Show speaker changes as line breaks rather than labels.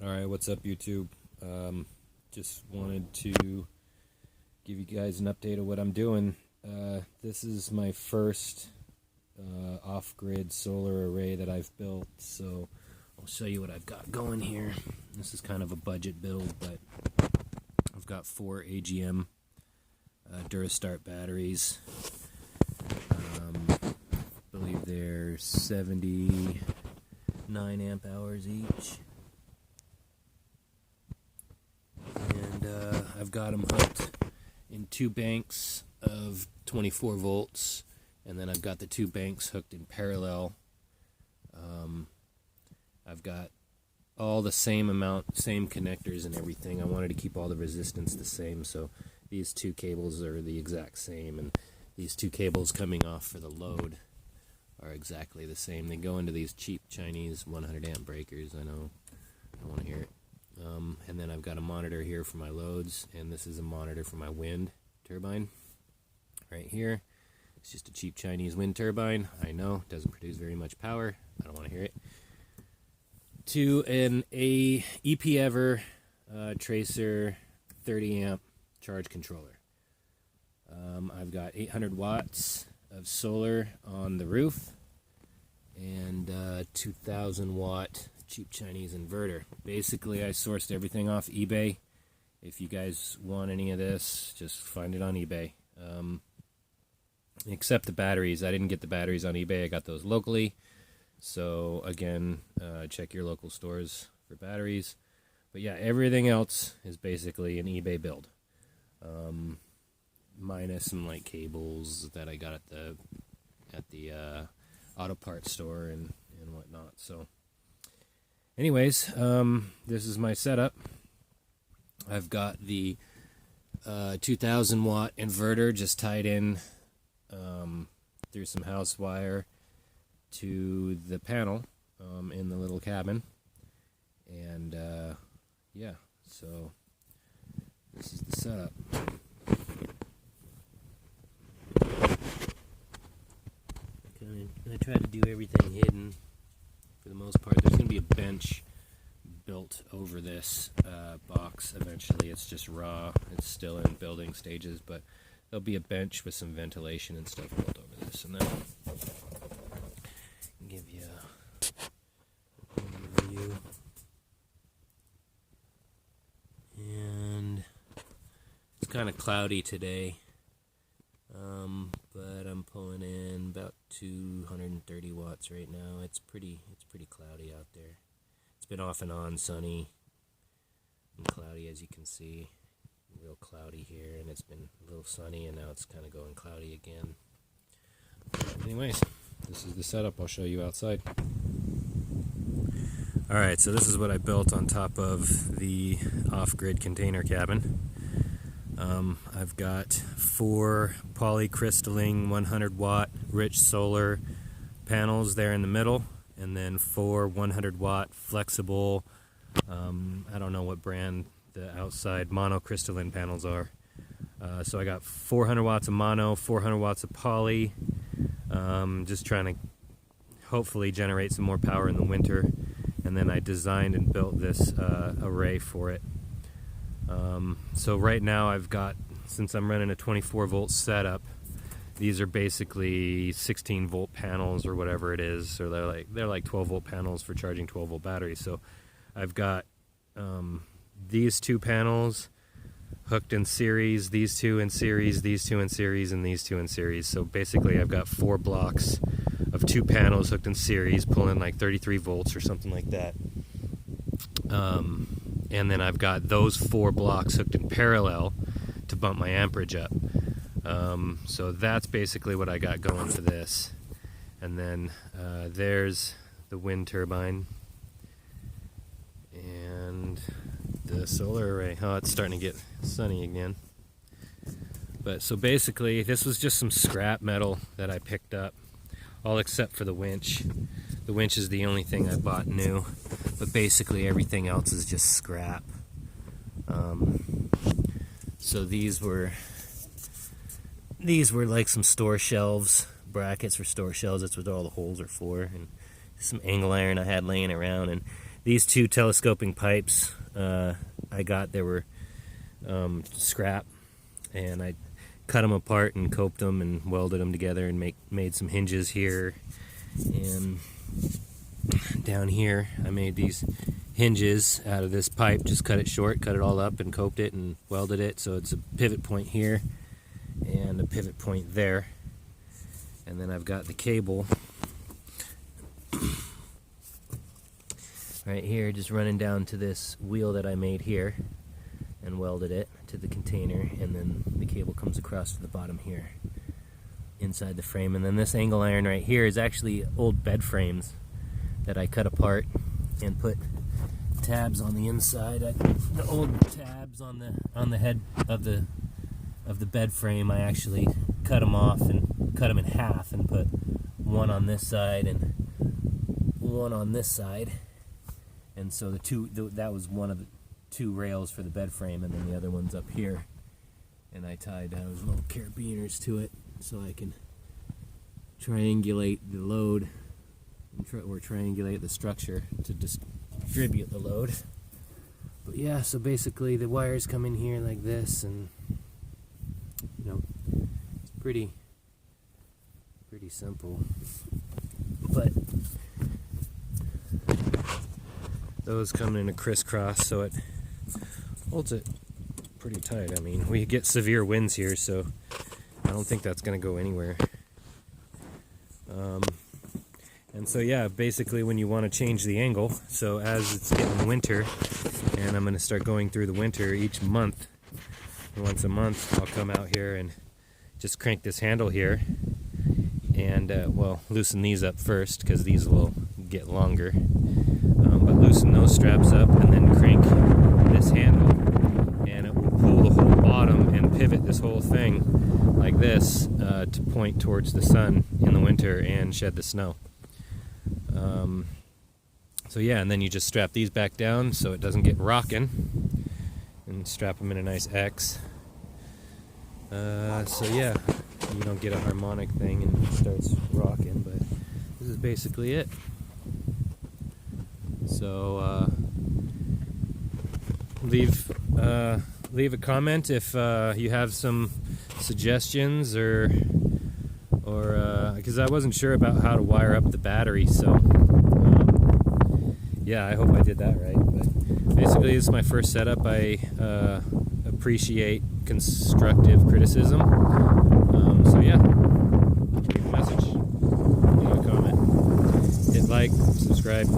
Alright, what's up YouTube? Just wanted to give you guys an update of what I'm doing. This is my first off-grid solar array that I've built, so I'll show you what I've got going here. This is kind of a budget build, but I've got 4 AGM Durastart batteries. I believe they're 79 amp hours each. I've got them hooked in 2 banks of 24 volts, and then I've got the 2 banks hooked in parallel. I've got all the same connectors and everything. I wanted to keep all the resistance the same, so these 2 cables are the exact same, and these 2 cables coming off for the load are exactly the same. They go into these cheap Chinese 100 amp breakers. I know, I don't want to hear it. And then I've got a monitor here for my loads, and this is a monitor for my wind turbine right here. It's just a cheap Chinese wind turbine. I know, doesn't produce very much power. I don't want to hear it. To an EP-Ever Tracer 30 amp charge controller. I've got 800 watts of solar on the roof and 2,000 watt cheap Chinese inverter. Basically, I sourced everything off eBay. If you guys want any of this, just find it on eBay. Except the batteries. I didn't get the batteries on eBay. I got those locally. So again, check your local stores for batteries. But yeah, everything else is basically an eBay build. Minus some like cables that I got at the auto parts store and whatnot. So anyways, this is my setup. I've got the 2,000 watt inverter just tied in through some house wire to the panel in the little cabin. And yeah, so this is the setup. I try to do everything hidden for the most part. There's going to be a bench built over this box eventually. It's just raw. It's still in building stages, but there'll be a bench with some ventilation and stuff built over this. And then I'll give you a view. And it's kind of cloudy today. But I'm pulling in about 230 watts right now. It's pretty cloudy out there. It's been off and on, sunny and cloudy, as you can see. Real cloudy here, and it's been a little sunny, and now it's kind of going cloudy again. Anyways, this is the setup. I'll show you outside. Alright, so this is what I built on top of the off-grid container cabin. I've got 4 polycrystalline 100 watt rich solar panels there in the middle, and then 4 100 watt flexible, I don't know what brand the outside monocrystalline panels are. So I got 400 watts of mono, 400 watts of poly, just trying to hopefully generate some more power in the winter. And then I designed and built this array for it. So right now I've got, since I'm running a 24 volt setup, these are basically 16 volt panels or whatever it is. So they're like 12 volt panels for charging 12 volt batteries. So I've got these 2 panels hooked in series, these 2 in series, these 2 in series, and these 2 in series. So basically I've got 4 blocks of 2 panels hooked in series, pulling like 33 volts or something like that. And then I've got those 4 blocks hooked in parallel to bump my amperage up. So that's basically what I got going for this. And then there's the wind turbine and the solar array. Oh, it's starting to get sunny again. But so basically this was just some scrap metal that I picked up, all except for the winch. The winch is the only thing I bought new, but basically everything else is just scrap. So these were like some store shelves, brackets for store shelves. That's what all the holes are for, and some angle iron I had laying around. And these two telescoping pipes I got, they were scrap, and I cut them apart and coped them and welded them together and made some hinges here, and down here I made these hinges out of this pipe. Just cut it short, cut it all up, and coped it and welded it so it's a pivot point here and a pivot point there. And then I've got the cable right here just running down to this wheel that I made here and welded it to the container, and then the cable comes across to the bottom here inside the frame. And then this angle iron right here is actually old bed frames that I cut apart and put tabs on the inside. The old tabs on the head of the bed frame, I actually cut them off and cut them in half and put one on this side and one on this side. And so that was one of the two rails for the bed frame, and then the other one's up here. And I tied those little carabiners to it so I can triangulate the load or triangulate the structure to distribute the load. But yeah, so basically the wires come in here like this, and you know, it's pretty simple. But those come in a crisscross, so it holds it pretty tight. I mean, we get severe winds here, so I don't think that's going to go anywhere. And so yeah, basically when you want to change the angle, so as it's getting winter, and I'm going to start going through the winter each month, once a month I'll come out here and just crank this handle here, and well, loosen these up first because these will get longer, but loosen those straps up and then crank this handle, and it will pull the whole bottom and pivot this whole thing like this to point towards the sun in the winter and shed the snow. So yeah, and then you just strap these back down so it doesn't get rocking, and strap them in a nice X. So yeah, you don't get a harmonic thing and it starts rocking, but this is basically it. So leave a comment if you have some suggestions, or because I wasn't sure about how to wire up the battery, so yeah, I hope I did that right. But basically, this is my first setup. I appreciate constructive criticism. So yeah, leave a message, leave a comment, hit like, subscribe.